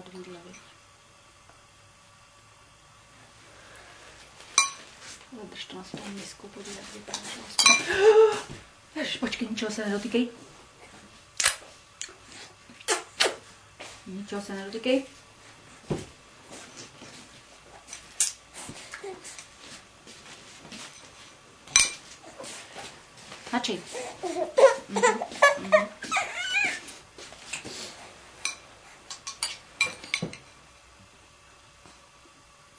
třeba dvůrle, viď? Drž to na svou misku, podívej, jak vypadá. Ježiš, počkej, ničeho se nedotýkej. Ničeho se nedotýkej. Hačej.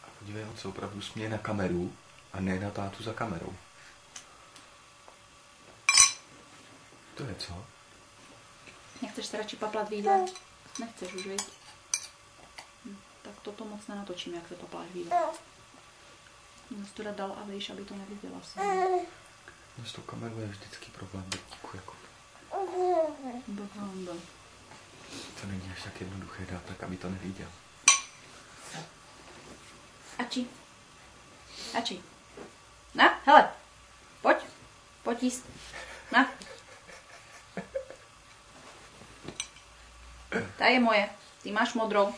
A podívej, on se opravdu směje na kameru a ne na tátu za kamerou. To je co? Nechceš se radši paplat v jídle? Nechceš už, viď? Tak toto moc nenatočím, jak se papláš v jídle. Musím to dát dal a vejš, aby to neviděla se. No s tou kamerou je vždycky problém, drtíku, jako. To není až tak jednoduché dát tak, aby to neviděl. Ači. Ači. Na, hele. Pojď. Pojď jíst. Na. Ta je moje. Ty máš modrou.